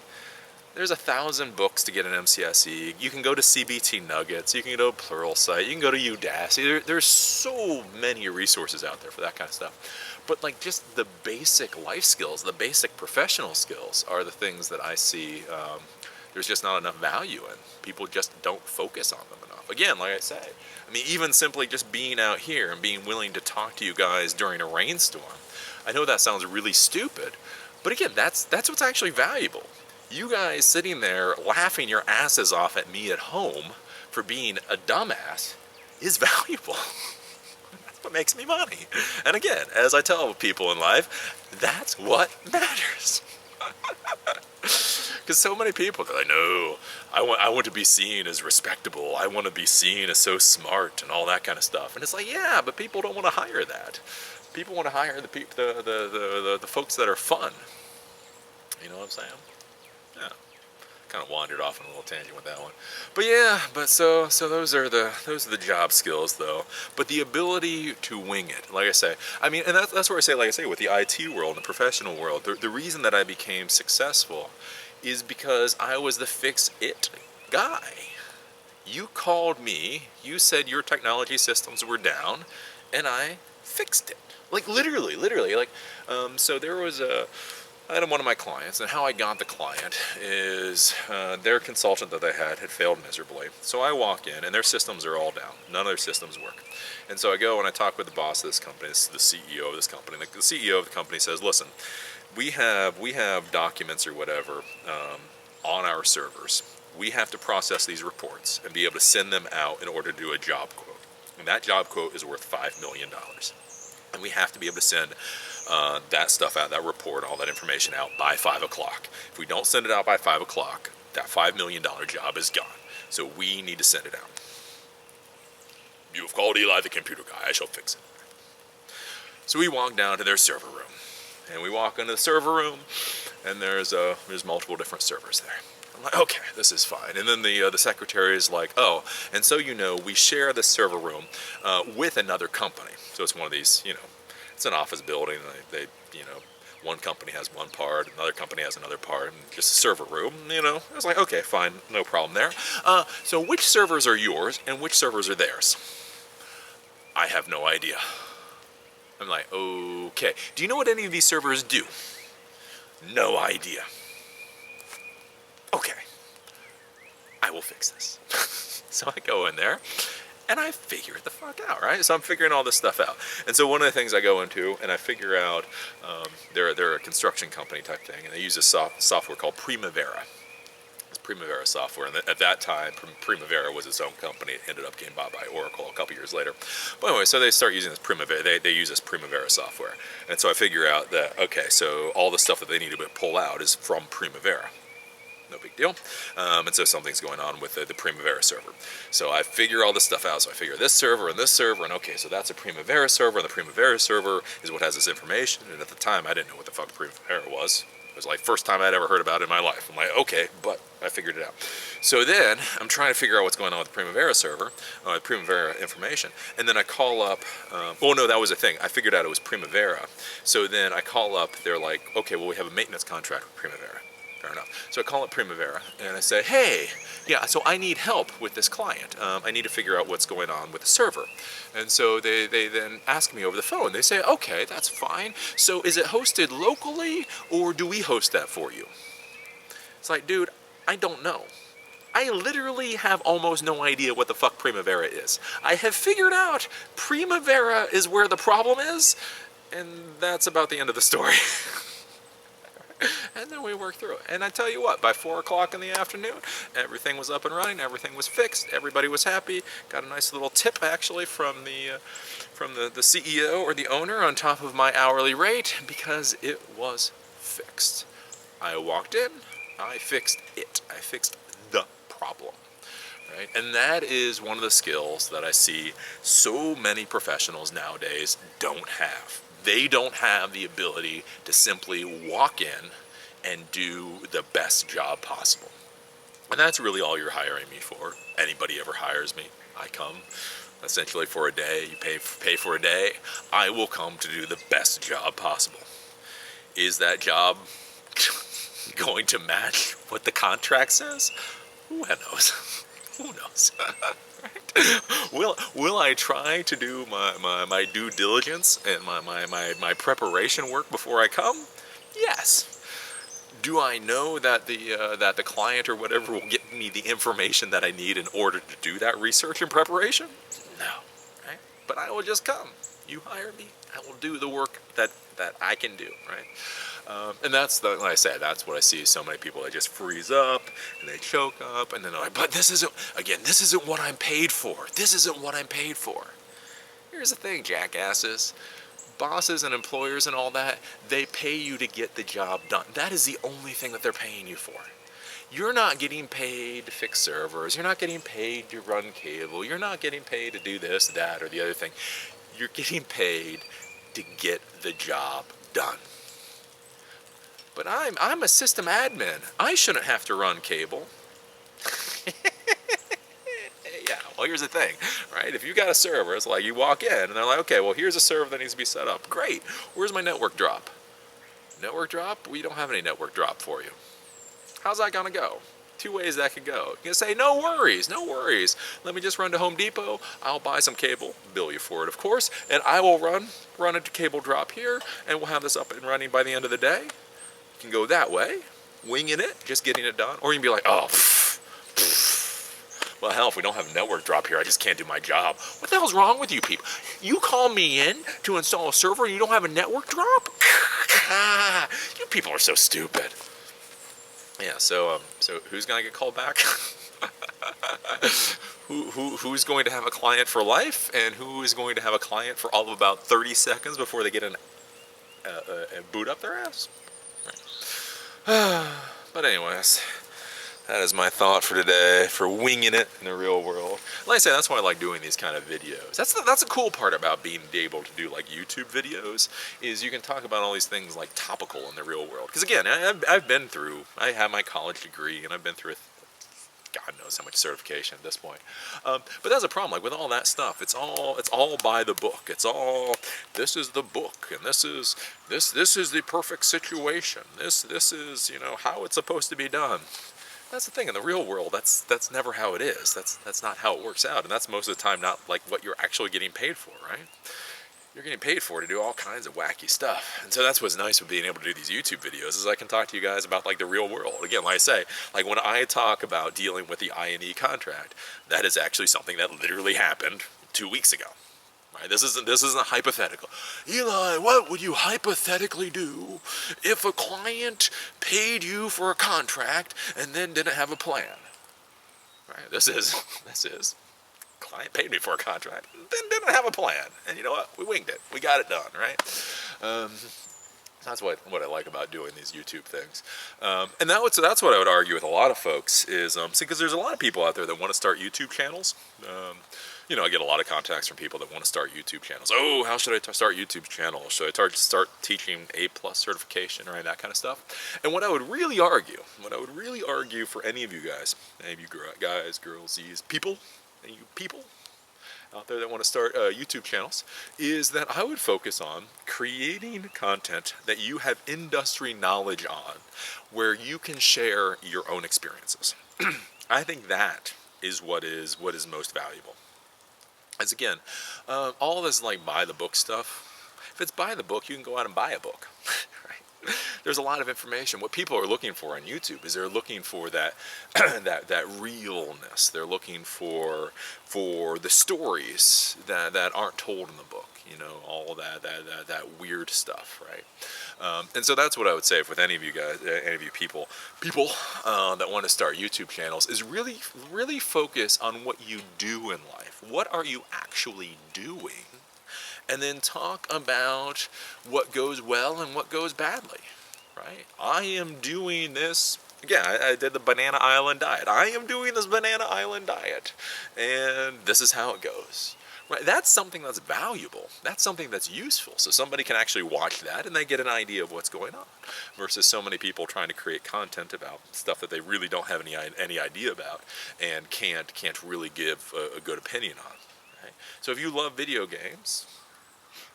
There's 1,000 books to get an MCSE. You can go to CBT Nuggets. You can go to Pluralsight. You can go to Udacity. There's so many resources out there for that kind of stuff. But like just the basic life skills, the basic professional skills are the things that I see there's just not enough value in. People just don't focus on them enough. Again, like I say, I mean, even simply just being out here and being willing to talk to you guys during a rainstorm. I know that sounds really stupid, but again, that's what's actually valuable. You guys sitting there laughing your asses off at me at home for being a dumbass is valuable. That's what makes me money. And again, as I tell people in life, that's what matters. Because so many people, they're like, no, I want to be seen as respectable. I want to be seen as so smart and all that kind of stuff. And it's like, yeah, but people don't want to hire that. People want to hire the folks that are fun. You know what I'm saying? Yeah. Kind of wandered off on a little tangent with that one. But yeah, so those are the job skills though. But the ability to wing it, like I say, I mean, and that's where I say, with the IT world and the professional world, the reason that I became successful is because I was the fix-it guy. You called me, you said your technology systems were down, and I fixed it. Like literally, like, so there was I had one of my clients, and how I got the client is their consultant that they had failed miserably. So I walk in, and their systems are all down. None of their systems work. And so I go and I talk with the boss of this company, this is the CEO of this company. The CEO of the company says, listen, we have documents or whatever on our servers. We have to process these reports and be able to send them out in order to do a job quote. And that job quote is worth $5 million. And we have to be able to send that stuff out, that report, all that information out by 5 o'clock. If we don't send it out by 5 o'clock, that $5 million job is gone. So we need to send it out. You have called Eli the computer guy. I shall fix it. So we walk down to their server room. And we walk into the server room, and there's multiple different servers there. I'm like, okay, this is fine. And then the secretary is like, oh, and so we share the server room with another company. So it's one of these, it's an office building. They one company has one part, another company has another part, and just a server room, I was like, okay, fine, no problem there. So which servers are yours and which servers are theirs? I have no idea. I'm like, okay. Do you know what any of these servers do? No idea. Okay. I will fix this. So I go in there, and I figure it the fuck out, right? So I'm figuring all this stuff out. And so one of the things I go into, and I figure out, they're a construction company type thing, and they use a software called Primavera. It's Primavera software, and at that time, Primavera was its own company. It ended up getting bought by Oracle a couple years later. But anyway, so they start using this Primavera. They use this Primavera software. And so I figure out that, okay, so all the stuff that they need to pull out is from Primavera. No big deal. And so something's going on with the Primavera server. So I figure all this stuff out. So I figure this server, and okay, so that's a Primavera server, and the Primavera server is what has this information. And at the time, I didn't know what the fuck Primavera was. It was like first time I'd ever heard about it in my life. I'm like, okay, but I figured it out. So then I'm trying to figure out what's going on with the Primavera server, Primavera information. And then I call up, no, that was the thing. I figured out it was Primavera. So then I call up, they're like, okay, well, we have a maintenance contract with Primavera. Fair enough. So I call up Primavera and I say, hey, yeah, so I need help with this client. I need to figure out what's going on with the server. And so they then ask me over the phone. They say, okay, that's fine. So is it hosted locally or do we host that for you? It's like, dude, I don't know. I literally have almost no idea what the fuck Primavera is. I have figured out Primavera is where the problem is, and that's about the end of the story. And then we worked through it. And I tell you what, by 4 o'clock in the afternoon, everything was up and running, everything was fixed, everybody was happy. Got a nice little tip actually from the CEO or the owner on top of my hourly rate because it was fixed. I walked in, I fixed it. I fixed the problem. Right? And that is one of the skills that I see so many professionals nowadays don't have. They don't have the ability to simply walk in and do the best job possible. And that's really all you're hiring me for. Anybody ever hires me, I come essentially for a day. You pay for a day. I will come to do the best job possible. Is that job going to match what the contract says? Who knows? Who knows? Right? Will I try to do my due diligence and my preparation work before I come? Yes. Do I know that the client or whatever will get me the information that I need in order to do that research and preparation? No. Right? But I will just come. You hire me, I will do the work that I can do. Right? And that's like I said, that's what I see. So many people, they just freeze up and they choke up, and then they're like, "But this isn't what I'm paid for. This isn't what I'm paid for." Here's the thing, jackasses. Bosses and employers and all that, they pay you to get the job done. That is the only thing that they're paying you for. You're not getting paid to fix servers. You're not getting paid to run cable. You're not getting paid to do this, that, or the other thing. You're getting paid to get the job done. But I'm a system admin. I shouldn't have to run cable. Yeah, well, here's the thing, right? If you got a server, it's like you walk in and they're like, okay, well, here's a server that needs to be set up. Great. Where's my network drop? Network drop? We don't have any network drop for you. How's that going to go? 2 ways that could go. You can say, no worries. Let me just run to Home Depot. I'll buy some cable, bill you for it, of course, and I will run a cable drop here, and we'll have this up and running by the end of the day. can go that way, winging it, just getting it done, or you can be like, oh, well, hell, if we don't have a network drop here, I just can't do my job. What the hell's wrong with you people? You call me in to install a server and you don't have a network drop? You people are so stupid. Yeah, so who's gonna get called back? Who's going to have a client for life, and who is going to have a client for all of about 30 seconds before they get a boot up their ass? Right. But anyways, that is my thought for today, for winging it in the real world. Like I say, that's why I like doing these kind of videos. That's a cool part about being able to do like YouTube videos, is you can talk about all these things like topical in the real world. Because again, I have my college degree, and I've been through God knows how much certification at this point. But that's a problem. Like with all that stuff, it's all by the book. It's all, this is the book, and this is the perfect situation. This is how it's supposed to be done. That's the thing, in the real world, that's never how it is. That's not how it works out, and that's most of the time not like what you're actually getting paid for, right? You're getting paid for to do all kinds of wacky stuff. And so that's what's nice with being able to do these YouTube videos, is I can talk to you guys about like the real world. Again, like I say, like when I talk about dealing with the I&E contract, that is actually something that literally happened 2 weeks ago. Right? This isn't hypothetical. Eli, what would you hypothetically do if a client paid you for a contract and then didn't have a plan? Right? This is client paid me for a contract, then didn't have a plan, and you know what? We winged it. We got it done, right? That's what I like about doing these YouTube things, and that's what I would argue with a lot of folks is because there's a lot of people out there that want to start YouTube channels. I get a lot of contacts from people that want to start YouTube channels. Oh, how should I start YouTube channels? Should I start teaching A+ certification, right? That kind of stuff. And what I would really argue for any of you guys, any of you guys, girls, people out there that want to start YouTube channels, is that I would focus on creating content that you have industry knowledge on, where you can share your own experiences. I think that is what is most valuable. As again, all this like by the book stuff, if it's by the book, you can go out and buy a book. There's a lot of information. What people are looking for on YouTube is they're looking for that that realness. They're looking for the stories that aren't told in the book. All that weird stuff, right? And so that's what I would say with any of you guys, any of you people that want to start YouTube channels, is really focus on what you do in life. What are you actually doing? And then talk about what goes well and what goes badly, right? I am doing this. Again, I did the Banana Island diet. I am doing this Banana Island diet, and this is how it goes. Right? That's something that's valuable. That's something that's useful. So somebody can actually watch that and they get an idea of what's going on, versus so many people trying to create content about stuff that they really don't have any idea about and can't really give a good opinion on. Right? So if you love video games,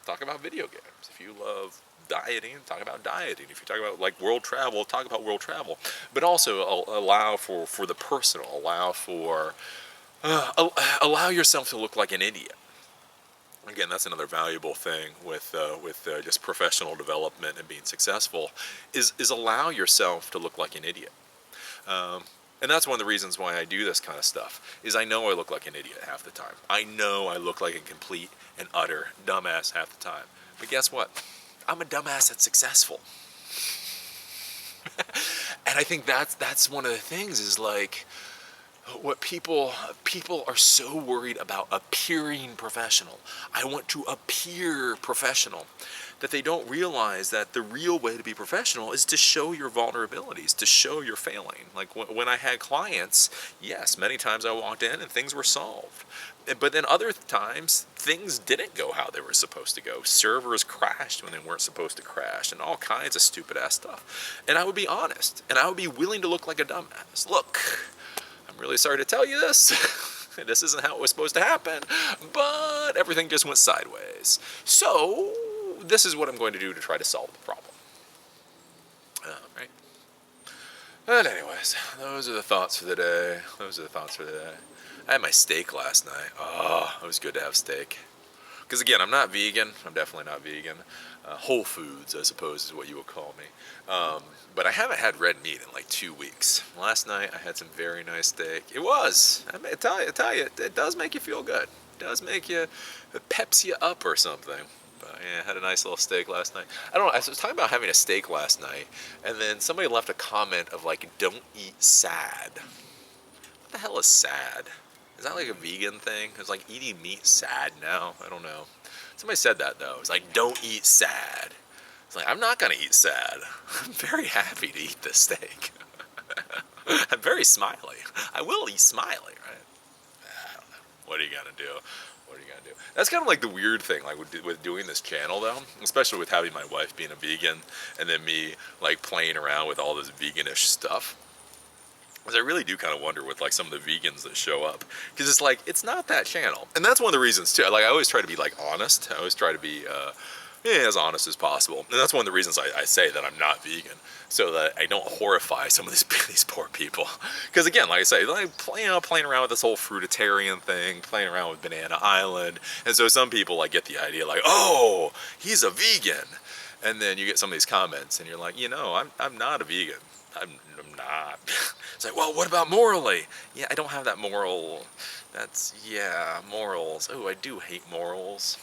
talk about video games. If you love dieting, talk about dieting. If you talk about like world travel, talk about world travel. But also allow for the personal. Allow yourself to look like an idiot. Again, that's another valuable thing with just professional development and being successful, is allow yourself to look like an idiot. And that's one of the reasons why I do this kind of stuff, is I know I look like an idiot half the time. I know I look like a complete and utter dumbass half the time. But guess what? I'm a dumbass that's successful. And I think that's one of the things, is like, what people are so worried about appearing professional. I want to appear professional, that they don't realize that the real way to be professional is to show your vulnerabilities, to show your failing. Like when I had clients, yes, many times I walked in and things were solved. But then other times, things didn't go how they were supposed to go. Servers crashed when they weren't supposed to crash, and all kinds of stupid ass stuff. And I would be honest, and I would be willing to look like a dumbass. Look, I'm really sorry to tell you this. This isn't how it was supposed to happen, but everything just went sideways. So this is what I'm going to do to try to solve the problem. Right? But anyways, those are the thoughts for the day. I had my steak last night. Oh, it was good to have steak. Because again, I'm not vegan. I'm definitely not vegan. Whole foods, I suppose, is what you would call me. But I haven't had red meat in like 2 weeks. Last night I had some very nice steak. It was. I tell you, it does make you feel good. It does make you, it peps you up or something. But yeah, I had a nice little steak last night. I don't know. I was talking about having a steak last night, and then somebody left a comment of like, "Don't eat sad." What the hell is sad? Is that like a vegan thing? Is like eating meat sad now? I don't know. Somebody said that though. It's like, don't eat sad. It's like, I'm not gonna eat sad. I'm very happy to eat this steak. I'm very smiley. I will eat smiley, right? I don't know. What are you gonna do? What are you gonna do? That's kind of like the weird thing, like with doing this channel though, especially with having my wife being a vegan and then me like playing around with all this veganish stuff. Because I really do kind of wonder with like some of the vegans that show up, because it's like, it's not that channel. And that's one of the reasons too. Like I always try to be like honest. I always try to be as honest as possible. And that's one of the reasons I say that I'm not vegan, so that I don't horrify some of these poor people. Because again, like I say, like playing around with this whole fruitarian thing, playing around with Banana Island. And so some people like get the idea like, oh, he's a vegan. And then you get some of these comments and you're like, I'm not a vegan. I'm not. It's like, well, what about morally? Yeah, I don't have that moral. Morals. Oh, I do hate morals.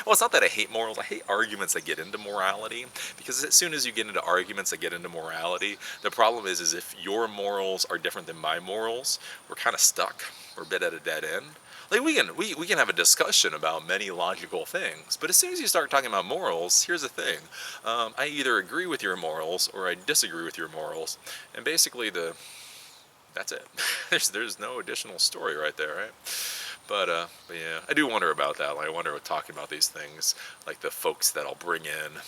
Well, it's not that I hate morals. I hate arguments that get into morality. Because as soon as you get into arguments that get into morality, the problem is if your morals are different than my morals, we're kind of stuck. We're a bit at a dead end. Like we can have a discussion about many logical things, but as soon as you start talking about morals, here's the thing: I either agree with your morals or I disagree with your morals, and basically that's it. there's no additional story right there, right? But yeah, I do wonder about that. Like I wonder with talking about these things, like the folks that I'll bring in.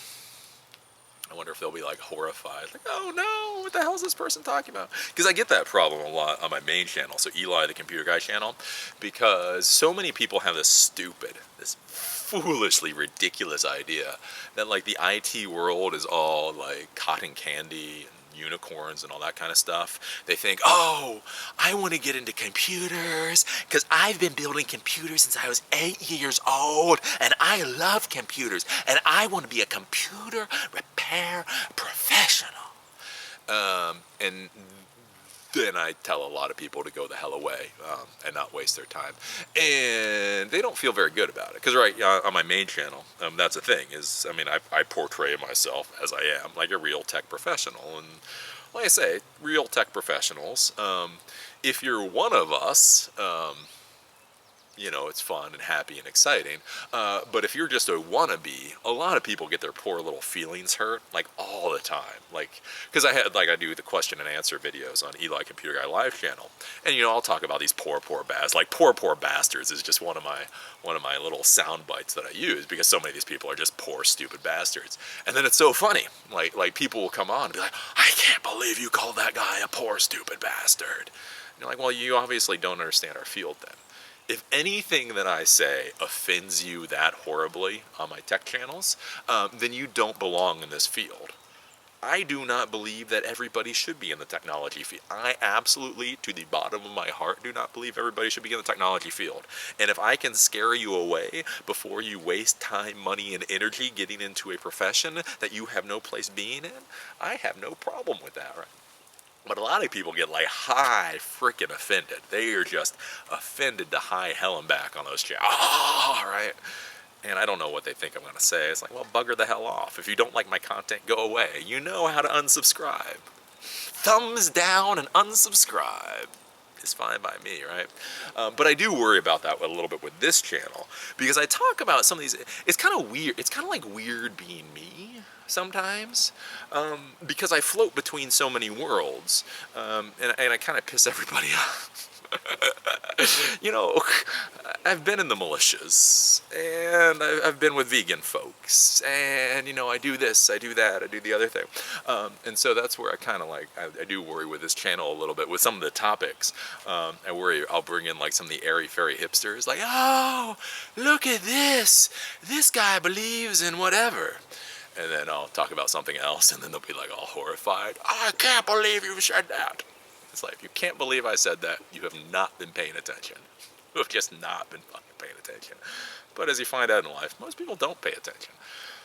I wonder if they'll be like horrified, like, oh no, what the hell is this person talking about? Because I get that problem a lot on my main channel, so Eli the Computer Guy channel, because so many people have this foolishly ridiculous idea that like the IT world is all like cotton candy and unicorns and all that kind of stuff. They think, oh, I want to get into computers because I've been building computers since I was 8 years old and I love computers and I want to be a computer repair professional. And then I tell a lot of people to go the hell away and not waste their time. And they don't feel very good about it. Because on my main channel, that's the thing, is, I portray myself as I am, like a real tech professional. And like I say, real tech professionals, if you're one of us, it's fun and happy and exciting. But if you're just a wannabe, a lot of people get their poor little feelings hurt, like all the time. Like, because I do the question and answer videos on Eli Computer Guy live channel, and I'll talk about these poor bastards. Like poor bastards is just one of my little sound bites that I use, because so many of these people are just poor stupid bastards. And then it's so funny, like people will come on and be like, I can't believe you called that guy a poor stupid bastard. And you're like, well, you obviously don't understand our field then. If anything that I say offends you that horribly on my tech channels, then you don't belong in this field. I do not believe that everybody should be in the technology field. I absolutely, to the bottom of my heart, do not believe everybody should be in the technology field. And if I can scare you away before you waste time, money, and energy getting into a profession that you have no place being in, I have no problem with that, right? But a lot of people get like high freaking offended. They are just offended to high hell and back on those channels. Oh, right? And I don't know what they think I'm going to say. It's like, well, bugger the hell off. If you don't like my content, go away. You know how to unsubscribe. Thumbs down and unsubscribe. It's fine by me, right? But I do worry about that a little bit with this channel, because I talk about some of these. It's kind of weird. It's kind of like weird being me sometimes, because I float between so many worlds, and I kind of piss everybody off. I've been in the militias, and I've been with vegan folks, and I do this, I do that, I do the other thing, and so that's where I kind of like, I do worry with this channel a little bit with some of the topics. I worry I'll bring in like some of the airy-fairy hipsters, like, oh, look at this guy believes in whatever. And then I'll talk about something else, and then they'll be like all horrified. I can't believe you said that. It's like, if you can't believe I said that, you have not been paying attention. You have just not been fucking paying attention. attention. But as you find out in life, most people don't pay attention.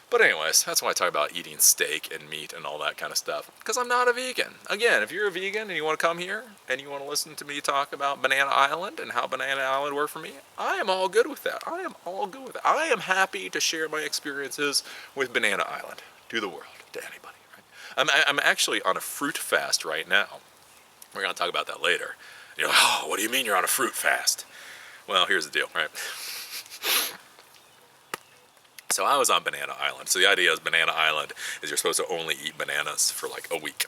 But anyways, that's why I talk about eating steak and meat and all that kind of stuff. Because I'm not a vegan. Again, if you're a vegan and you want to come here and you want to listen to me talk about Banana Island and how Banana Island worked for me, I am all good with that. I am all good with it. I am happy to share my experiences with Banana Island to the world, to anybody. Right? I'm actually on a fruit fast right now. We're going to talk about that later. You know, oh, what do you mean you're on a fruit fast? Well, here's the deal, right? So I was on Banana Island. So the idea is Banana Island is you're supposed to only eat bananas for like a week.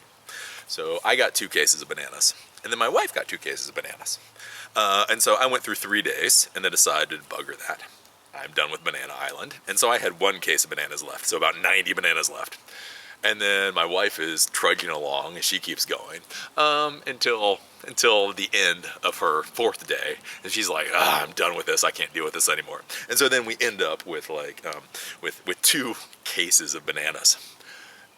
So I got 2 cases of bananas. And then my wife got 2 cases of bananas. And so I went through 3 days and then decided to bugger that. I'm done with Banana Island. And so I had 1 case of bananas left. So about 90 bananas left. And then my wife is trudging along and she keeps going until the end of her 4th day. And she's like, I'm done with this. I can't deal with this anymore. And so then we end up with like, with 2 cases of bananas.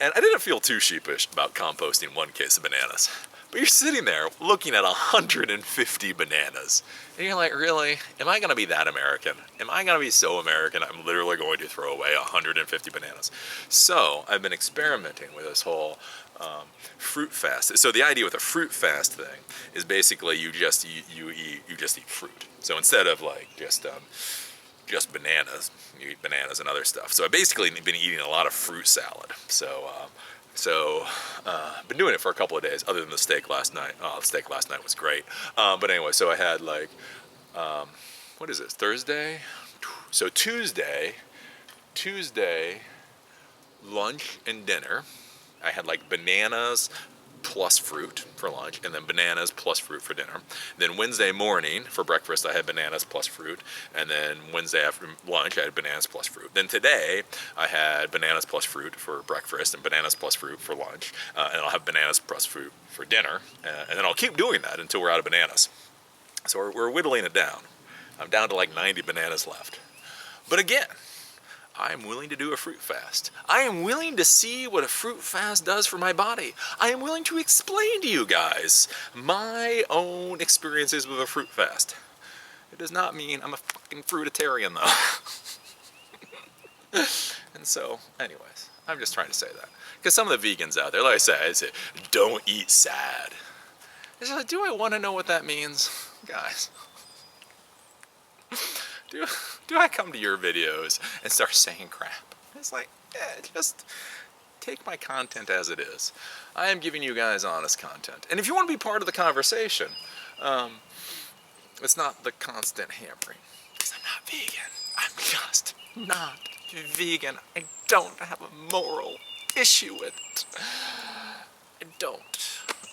And I didn't feel too sheepish about composting 1 case of bananas. But you're sitting there looking at 150 bananas. And you're like, really? Am I going to be that American? Am I going to be so American I'm literally going to throw away 150 bananas? So I've been experimenting with this whole fruit fast. So the idea with a fruit fast thing is basically you just eat fruit. So instead of like just bananas, you eat bananas and other stuff. So I've basically been eating a lot of fruit salad. So been doing it for a couple of days, other than the steak last night. Oh, the steak last night was great. But anyway, so I had like, what is this, Thursday? So Tuesday, lunch and dinner, I had like bananas plus fruit for lunch, and then bananas plus fruit for dinner. Then Wednesday morning for breakfast, I had bananas plus fruit, and then Wednesday after lunch, I had bananas plus fruit. Then today, I had bananas plus fruit for breakfast and bananas plus fruit for lunch, and I'll have bananas plus fruit for dinner, and then I'll keep doing that until we're out of bananas. So we're whittling it down. I'm down to like 90 bananas left. But again, I am willing to do a fruit fast. I am willing to see what a fruit fast does for my body. I am willing to explain to you guys my own experiences with a fruit fast. It does not mean I'm a fucking fruitarian though. And so, anyways, I'm just trying to say that. Because some of the vegans out there, like I say, don't eat sad. It's like, do I want to know what that means? Guys. Do I come to your videos and start saying crap? It's like, just take my content as it is. I am giving you guys honest content. And if you want to be part of the conversation, it's not the constant hammering. Because I'm not vegan. I'm just not vegan. I don't have a moral issue with it. I don't.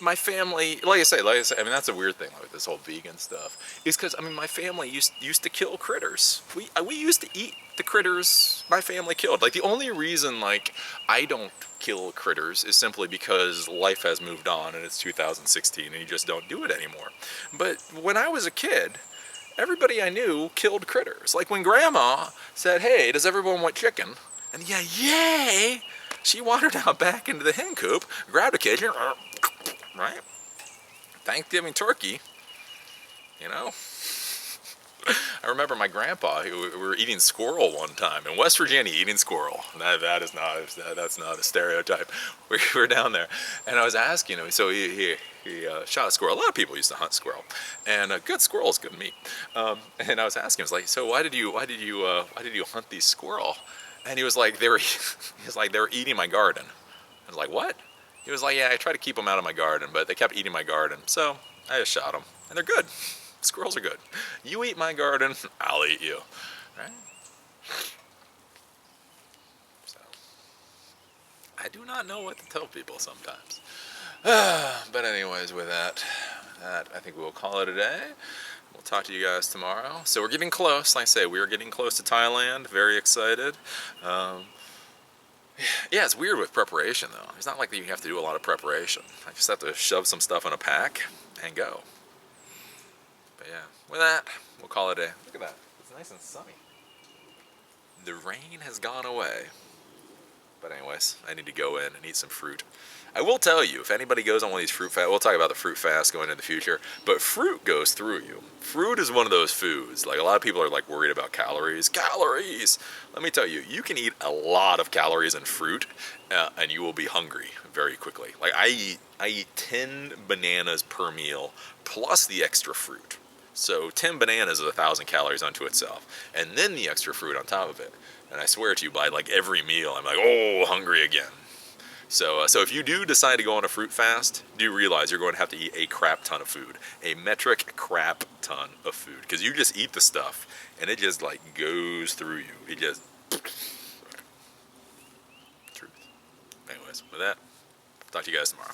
My family, like I say, I mean, that's a weird thing with this whole vegan stuff, is because, I mean, my family used to kill critters. We used to eat the critters my family killed. Like, the only reason, like, I don't kill critters is simply because life has moved on and it's 2016 and you just don't do it anymore. But when I was a kid, everybody I knew killed critters. Like, when Grandma said, hey, does everyone want chicken? And yeah, yay! She wandered out back into the hen coop, grabbed a cage, right? Thanksgiving turkey, you know? I remember my grandpa, we were eating squirrel one time in West Virginia, eating squirrel. That's not a stereotype. We were down there, and I was asking him. So he shot a squirrel. A lot of people used to hunt squirrel, and a good squirrel is good meat. And I was asking him, I was like, so why did you hunt these squirrel? And he was like, they were eating my garden. I was like, what? He was like, yeah, I try to keep them out of my garden, but they kept eating my garden, so I just shot them, and they're good. Squirrels are good. You eat my garden, I'll eat you, right? So, I do not know what to tell people sometimes. But anyways, with that, I think we'll call it a day. We'll talk to you guys tomorrow. So we're getting close. Like I say, we are getting close to Thailand. Very excited. Yeah, it's weird with preparation, though. It's not like you have to do a lot of preparation. I just have to shove some stuff in a pack and go. But yeah, with that, we'll call it a day. Look at that. It's nice and sunny. The rain has gone away. But anyways, I need to go in and eat some fruit. I will tell you, if anybody goes on one of these fruit fasts, we'll talk about the fruit fast going into the future, but fruit goes through you. Fruit is one of those foods. Like, a lot of people are like worried about calories. Calories! Let me tell you, you can eat a lot of calories in fruit, and you will be hungry very quickly. Like, I eat 10 bananas per meal plus the extra fruit. So 10 bananas is 1,000 calories unto itself, and then the extra fruit on top of it. And I swear to you, by like every meal, I'm like, oh, hungry again. So if you do decide to go on a fruit fast, do realize you're going to have to eat a crap ton of food. A metric crap ton of food. Because you just eat the stuff, and it just like goes through you. It just... Truth. Anyways, with that, talk to you guys tomorrow.